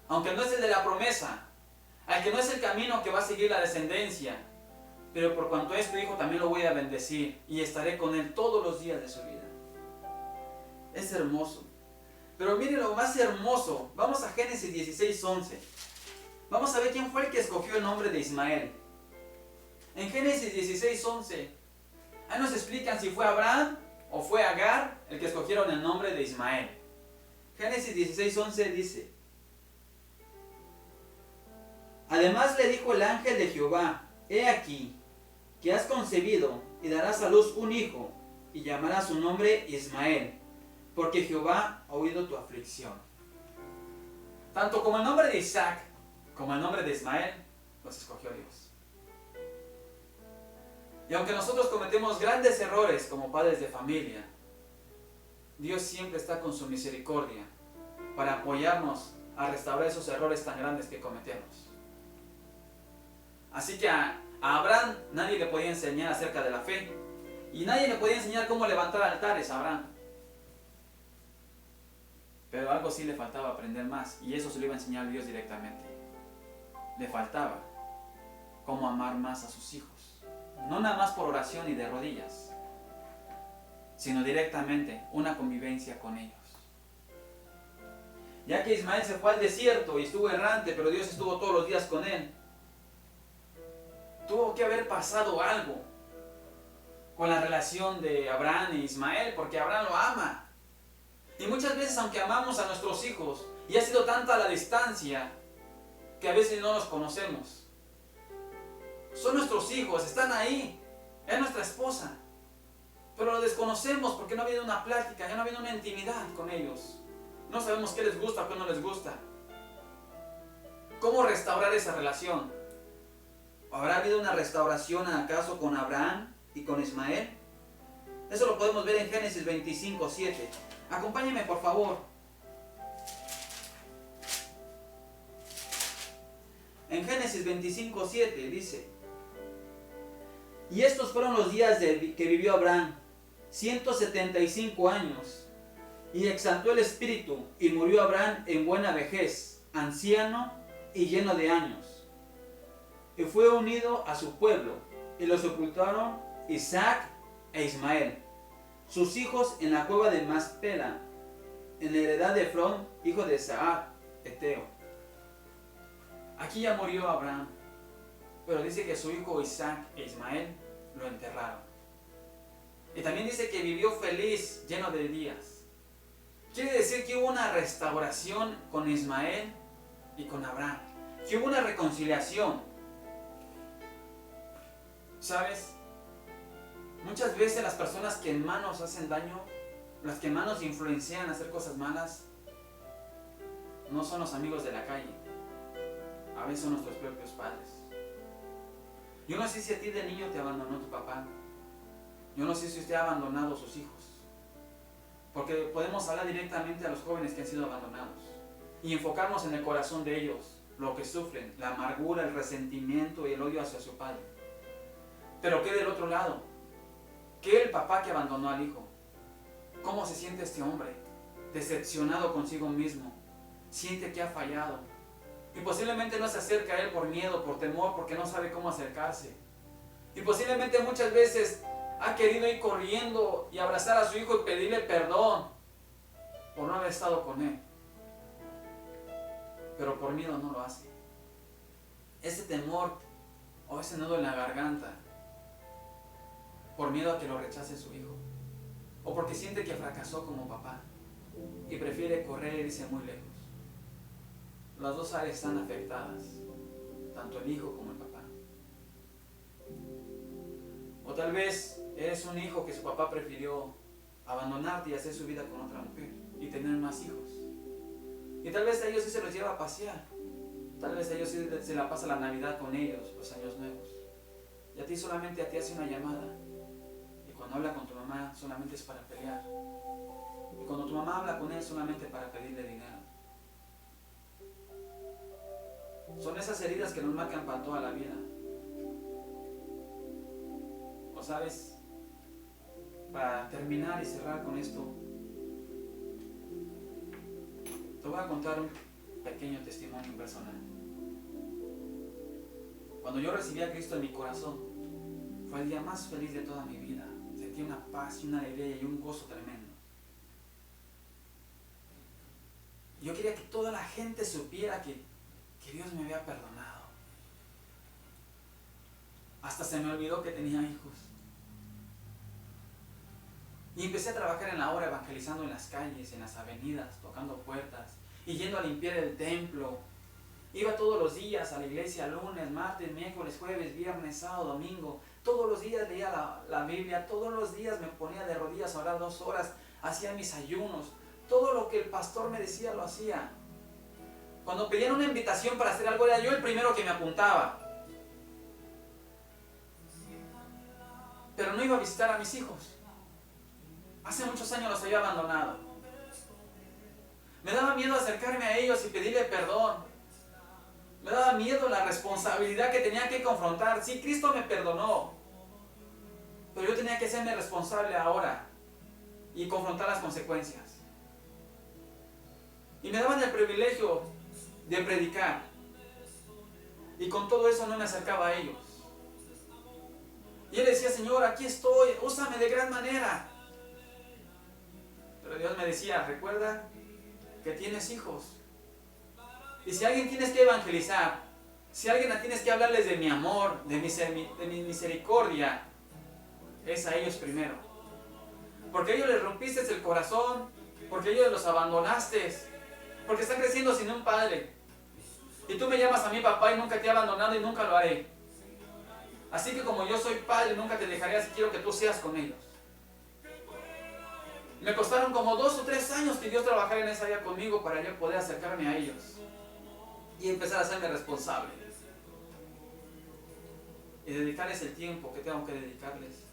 Aunque no es el de la promesa, al que no es el camino que va a seguir la descendencia, pero por cuanto es tu hijo también lo voy a bendecir y estaré con él todos los días de su vida. Es hermoso. Pero miren lo más hermoso. Vamos a Génesis 16:11. Vamos a ver quién fue el que escogió el nombre de Ismael. En Génesis 16:11, ahí nos explican si fue Abraham o fue Agar el que escogieron el nombre de Ismael. Génesis 16:11 dice: además le dijo el ángel de Jehová, he aquí, que has concebido y darás a luz un hijo, y llamarás su nombre Ismael, porque Jehová ha oído tu aflicción. Tanto como el nombre de Isaac, como el nombre de Ismael, los escogió Dios. Y aunque nosotros cometemos grandes errores como padres de familia, Dios siempre está con su misericordia para apoyarnos a restaurar esos errores tan grandes que cometemos. Así que a Abraham nadie le podía enseñar acerca de la fe, y nadie le podía enseñar cómo levantar altares a Abraham. Pero algo sí le faltaba aprender más, y eso se lo iba a enseñar Dios directamente. Le faltaba cómo amar más a sus hijos. No nada más por oración y de rodillas, sino directamente una convivencia con ellos. Ya que Ismael se fue al desierto y estuvo errante, pero Dios estuvo todos los días con él, tuvo que haber pasado algo con la relación de Abraham e Ismael, porque Abraham lo ama. Y muchas veces, aunque amamos a nuestros hijos, y ha sido tanta la distancia que a veces no los conocemos. Son nuestros hijos, están ahí, es nuestra esposa, pero lo desconocemos porque no ha habido una plática, ya no ha habido una intimidad con ellos. No sabemos qué les gusta o qué no les gusta. ¿Cómo restaurar esa relación? ¿Habrá habido una restauración acaso con Abraham y con Ismael? Eso lo podemos ver en Génesis 25:7. Acompáñenme por favor. En Génesis 25:7 dice: y estos fueron los días que vivió Abraham, 175 años, y exaltó el espíritu, y murió Abraham en buena vejez, anciano y lleno de años. Y fue unido a su pueblo, y lo sepultaron Isaac e Ismael, sus hijos, en la cueva de Maspela, en la heredad de Efrón, hijo de Sahar, Eteo. Aquí ya murió Abraham, pero dice que su hijo Isaac e Ismael lo enterraron. Y también dice que vivió feliz, lleno de días. Quiere decir que hubo una restauración con Ismael y con Abraham, que hubo una reconciliación. ¿Sabes? Muchas veces las personas que en manos hacen daño, las que en manos influencian a hacer cosas malas, no son los amigos de la calle. A veces son nuestros propios padres. Yo no sé si a ti de niño te abandonó tu papá. Yo no sé si usted ha abandonado a sus hijos. Porque podemos hablar directamente a los jóvenes que han sido abandonados y enfocarnos en el corazón de ellos, lo que sufren, la amargura, el resentimiento y el odio hacia su padre. Pero ¿qué del otro lado? ¿Qué el papá que abandonó al hijo? ¿Cómo se siente este hombre? Decepcionado consigo mismo. Siente que ha fallado. Y posiblemente no se acerca a él por miedo, por temor, porque no sabe cómo acercarse. Y posiblemente muchas veces ha querido ir corriendo y abrazar a su hijo y pedirle perdón por no haber estado con él. Pero por miedo no lo hace. Ese temor o ese nudo en la garganta, por miedo a que lo rechace su hijo, o porque siente que fracasó como papá y prefiere correr e irse muy lejos. Las dos áreas están afectadas, tanto el hijo como el papá. O tal vez eres un hijo que su papá prefirió abandonarte y hacer su vida con otra mujer y tener más hijos. Y tal vez a ellos sí se los lleva a pasear. Tal vez a ellos sí se la pasa la Navidad con ellos, los años nuevos. Y a ti solamente hace una llamada. Y cuando habla con tu mamá solamente es para pelear. Y cuando tu mamá habla con él solamente para pedirle dinero. Son esas heridas que nos marcan para toda la vida. ¿O sabes? Para terminar y cerrar con esto, te voy a contar un pequeño testimonio personal. Cuando yo recibí a Cristo en mi corazón, fue el día más feliz de toda mi vida. Sentí una paz y una alegría y un gozo tremendo. Yo quería que toda la gente supiera que Dios me había perdonado. Hasta se me olvidó que tenía hijos. Y empecé a trabajar en la obra evangelizando en las calles, en las avenidas, tocando puertas y yendo a limpiar el templo. Iba todos los días a la iglesia, lunes, martes, miércoles, jueves, viernes, sábado, domingo. Todos los días leía la Biblia, todos los días me ponía de rodillas a orar 2 horas, hacía mis ayunos. Todo lo que el pastor me decía lo hacía. Cuando pedían una invitación para hacer algo, era yo el primero que me apuntaba. Pero no iba a visitar a mis hijos. Hace muchos años los había abandonado. Me daba miedo acercarme a ellos y pedirle perdón. Me daba miedo la responsabilidad que tenía que confrontar. Sí, Cristo me perdonó, pero yo tenía que hacerme responsable ahora y confrontar las consecuencias. Y me daban el privilegio de predicar. Y con todo eso no me acercaba a ellos. Y él decía, Señor, aquí estoy, úsame de gran manera. Pero Dios me decía, recuerda que tienes hijos. Y si a alguien tienes que evangelizar, si a alguien tienes que hablarles de mi amor, de mi misericordia, es a ellos primero. Porque a ellos les rompiste el corazón, porque a ellos los abandonaste, porque están creciendo sin un padre. Y tú me llamas a mi papá y nunca te he abandonado y nunca lo haré. Así que como yo soy padre, nunca te dejaré, así quiero que tú seas con ellos. Me costaron como 2 o 3 años que Dios trabajara en esa área conmigo para yo poder acercarme a ellos y empezar a hacerme responsable y dedicarles el tiempo que tengo que dedicarles.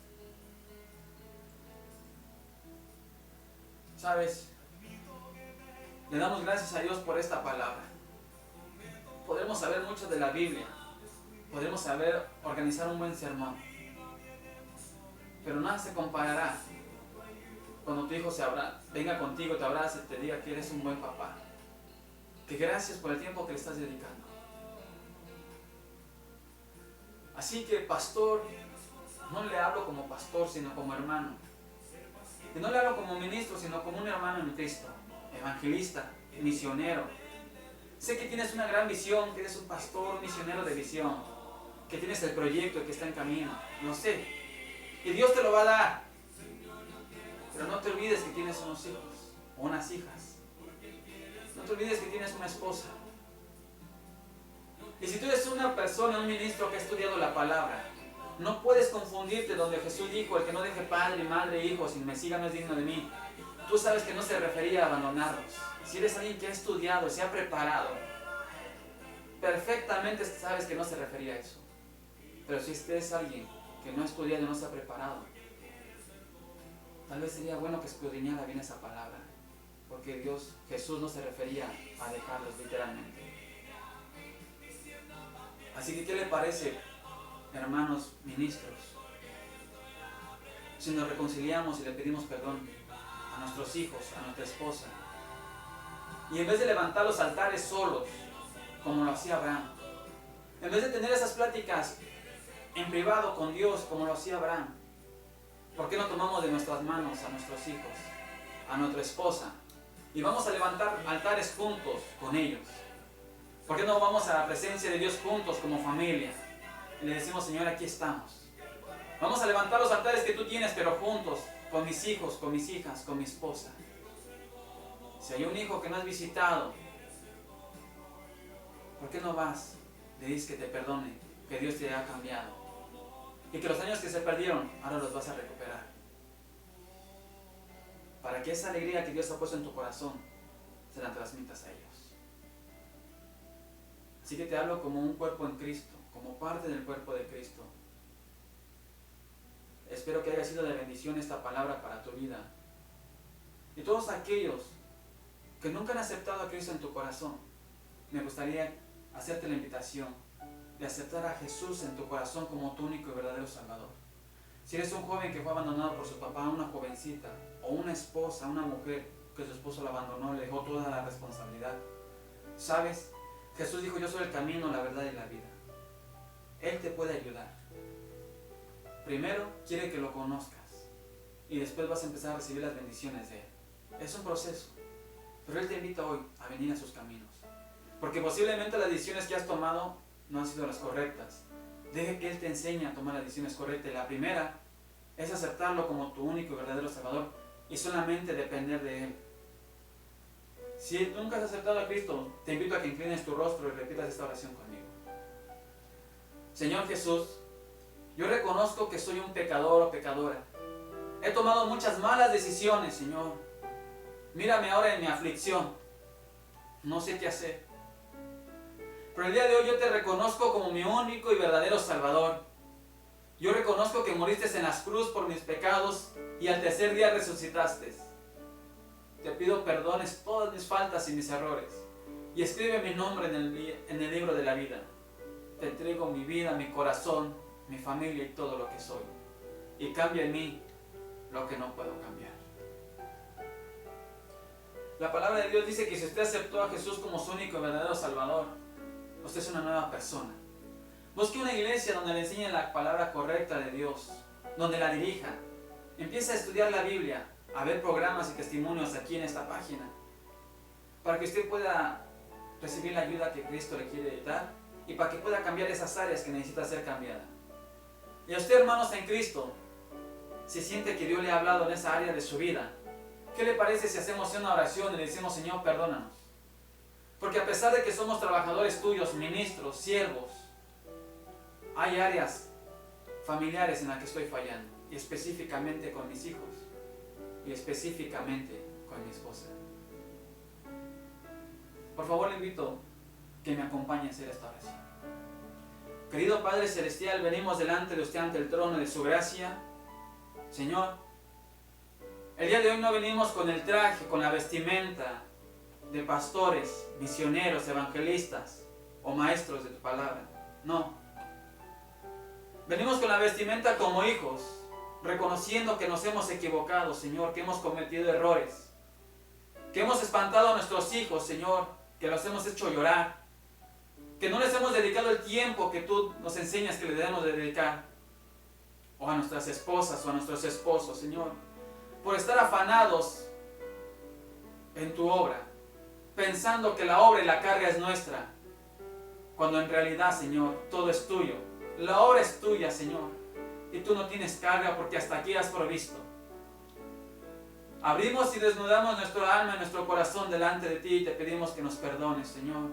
¿Sabes? Le damos gracias a Dios por esta palabra. Podremos saber mucho de la Biblia, podremos saber organizar un buen sermón, pero nada se comparará cuando tu hijo venga contigo, te abrace y te diga que eres un buen papá. Que gracias por el tiempo que le estás dedicando. Así que, pastor, no le hablo como pastor, sino como hermano. Y no le hablo como ministro, sino como un hermano en Cristo, evangelista, misionero. Sé que tienes una gran visión, que eres un pastor, un misionero de visión, que tienes el proyecto que está en camino, lo sé. Y Dios te lo va a dar. Pero no te olvides que tienes unos hijos o unas hijas. No te olvides que tienes una esposa. Y si tú eres una persona, un ministro que ha estudiado la palabra, no puedes confundirte donde Jesús dijo, el que no deje padre, madre, hijos y me siga no es digno de mí. Tú sabes que no se refería a abandonarlos. Si eres alguien que ha estudiado, se ha preparado, perfectamente sabes que no se refería a eso. Pero si eres alguien que no ha estudiado y no se ha preparado, tal vez sería bueno que escudriñara bien esa palabra, porque Jesús no se refería a dejarlos literalmente. Así que, ¿qué le parece, hermanos ministros, si nos reconciliamos y le pedimos perdón a nuestros hijos, a nuestra esposa, y en vez de levantar los altares solos, como lo hacía Abraham, en vez de tener esas pláticas en privado con Dios, como lo hacía Abraham, ¿por qué no tomamos de nuestras manos a nuestros hijos, a nuestra esposa, y vamos a levantar altares juntos con ellos? ¿Por qué no vamos a la presencia de Dios juntos como familia? Y le decimos, Señor, aquí estamos. Vamos a levantar los altares que tú tienes, pero juntos, con mis hijos, con mis hijas, con mi esposa. Si hay un hijo que no has visitado, ¿por qué no vas? Le dices que te perdone, que Dios te haya cambiado. y que los años que se perdieron, ahora los vas a recuperar. Para que esa alegría que Dios ha puesto en tu corazón, se la transmitas a ellos. Así que te hablo como un cuerpo en Cristo, como parte del cuerpo de Cristo. Espero que haya sido de bendición esta palabra para tu vida. Y todos aquellos que nunca han aceptado a Cristo en tu corazón, me gustaría hacerte la invitación de aceptar a Jesús en tu corazón como tu único y verdadero Salvador. Si eres un joven que fue abandonado por su papá, una jovencita, o una esposa, una mujer que su esposo la abandonó, le dejó toda la responsabilidad. ¿Sabes? Jesús dijo: yo soy el camino, la verdad y la vida. Él te puede ayudar. Primero quiere que lo conozcas y después vas a empezar a recibir las bendiciones de Él. Es un proceso, pero Él te invita hoy a venir a sus caminos, porque posiblemente las decisiones que has tomado no han sido las correctas. Deje que Él te enseñe a tomar las decisiones correctas. La primera es aceptarlo como tu único y verdadero Salvador y solamente depender de Él. Si nunca has aceptado a Cristo, te invito a que inclines tu rostro y repitas esta oración conmigo. Señor Jesús, yo reconozco que soy un pecador o pecadora. He tomado muchas malas decisiones, Señor. Mírame ahora en mi aflicción. No sé qué hacer. Pero el día de hoy yo te reconozco como mi único y verdadero Salvador. Yo reconozco que moriste en la cruz por mis pecados y al tercer día resucitaste. Te pido perdones todas mis faltas y mis errores y escribe mi nombre en el libro de la vida. Te entrego mi vida, mi corazón, mi familia y todo lo que soy. Y cambia en mí lo que no puedo cambiar. La palabra de Dios dice que si usted aceptó a Jesús como su único y verdadero Salvador, usted es una nueva persona. Busque una iglesia donde le enseñen la palabra correcta de Dios, donde la dirijan. Empiece a estudiar la Biblia, a ver programas y testimonios aquí en esta página, para que usted pueda recibir la ayuda que Cristo le quiere dar y para que pueda cambiar esas áreas que necesita ser cambiada. Y a usted, hermanos en Cristo, si siente que Dios le ha hablado en esa área de su vida, ¿qué le parece si hacemos una oración y le decimos: Señor, perdónanos? Porque a pesar de que somos trabajadores tuyos, ministros, siervos, hay áreas familiares en las que estoy fallando, y específicamente con mis hijos, y específicamente con mi esposa. Por favor, le invito que me acompañe a hacer esta oración. Querido Padre Celestial, venimos delante de usted ante el trono de su gracia. Señor, el día de hoy no venimos con el traje, con la vestimenta de pastores, misioneros, evangelistas o maestros de tu palabra. No. Venimos con la vestimenta como hijos, reconociendo que nos hemos equivocado, Señor, que hemos cometido errores, que hemos espantado a nuestros hijos, Señor, que los hemos hecho llorar, que no les hemos dedicado el tiempo que tú nos enseñas que le debemos de dedicar, o a nuestras esposas o a nuestros esposos, Señor, por estar afanados en tu obra, pensando que la obra y la carga es nuestra, cuando en realidad, Señor, todo es tuyo. La obra es tuya, Señor, y tú no tienes carga porque hasta aquí has provisto. Abrimos y desnudamos nuestro alma y nuestro corazón delante de ti y te pedimos que nos perdones, Señor.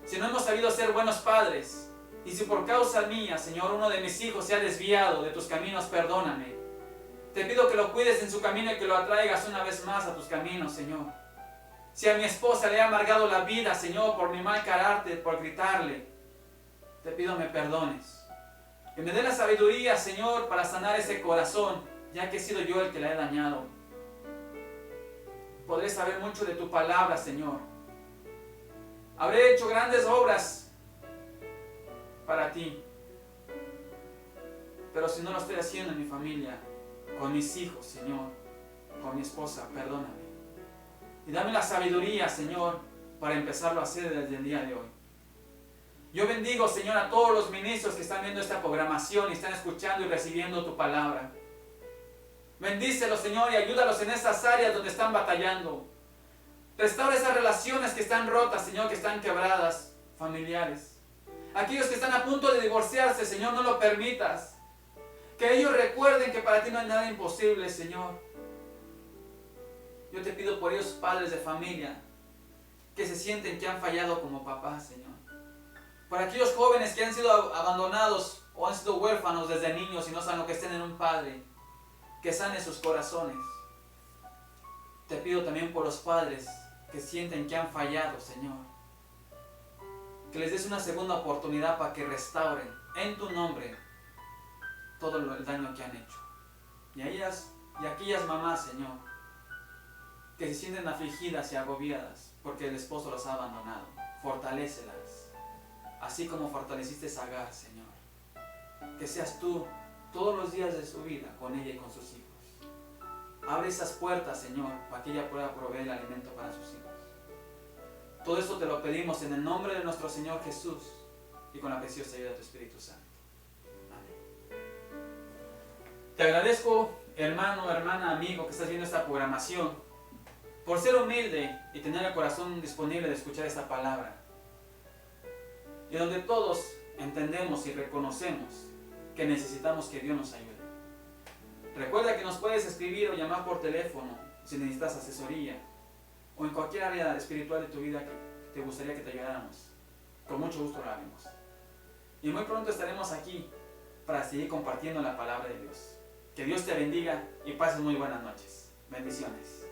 Si no hemos sabido ser buenos padres, y si por causa mía, Señor, uno de mis hijos se ha desviado de tus caminos, perdóname. Te pido que lo cuides en su camino y que lo atraigas una vez más a tus caminos, Señor. Si a mi esposa le ha amargado la vida, Señor, por mi mal carácter, por gritarle, te pido me perdones. Que me dé la sabiduría, Señor, para sanar ese corazón, ya que he sido yo el que la he dañado. Podré saber mucho de tu palabra, Señor. Habré hecho grandes obras para ti. Pero si no lo estoy haciendo en mi familia, con mis hijos, Señor, con mi esposa, perdóname. Y dame la sabiduría, Señor, para empezarlo a hacer desde el día de hoy. Yo bendigo, Señor, a todos los ministros que están viendo esta programación y están escuchando y recibiendo tu palabra. Bendícelos, Señor, y ayúdalos en esas áreas donde están batallando. Restaura esas relaciones que están rotas, Señor, que están quebradas, familiares. Aquellos que están a punto de divorciarse, Señor, no lo permitas. Que ellos recuerden que para ti no hay nada imposible, Señor. Yo te pido por ellos, padres de familia, que se sienten que han fallado como papás, Señor. Por aquellos jóvenes que han sido abandonados o han sido huérfanos desde niños y no saben lo que es tener un padre, que sane sus corazones. Te pido también por los padres que sienten que han fallado, Señor, que les des una segunda oportunidad para que restauren en tu nombre todo el daño que han hecho. Y aquellas mamás, Señor, que se sienten afligidas y agobiadas porque el esposo las ha abandonado, fortalécelas, así como fortaleciste a Agar, Señor. Que seas tú todos los días de su vida con ella y con sus hijos. Abre esas puertas, Señor, para que ella pueda proveer el alimento para sus hijos. Todo esto te lo pedimos en el nombre de nuestro Señor Jesús y con la preciosa ayuda de tu Espíritu Santo. Amén. Te agradezco, hermano, hermana, amigo, que estás viendo esta programación, por ser humilde y tener el corazón disponible de escuchar esta palabra. Y donde todos entendemos y reconocemos que necesitamos que Dios nos ayude. Recuerda que nos puedes escribir o llamar por teléfono si necesitas asesoría o en cualquier área espiritual de tu vida que te gustaría que te ayudáramos. Con mucho gusto lo haremos. Y muy pronto estaremos aquí para seguir compartiendo la palabra de Dios. Que Dios te bendiga y pases muy buenas noches. Bendiciones.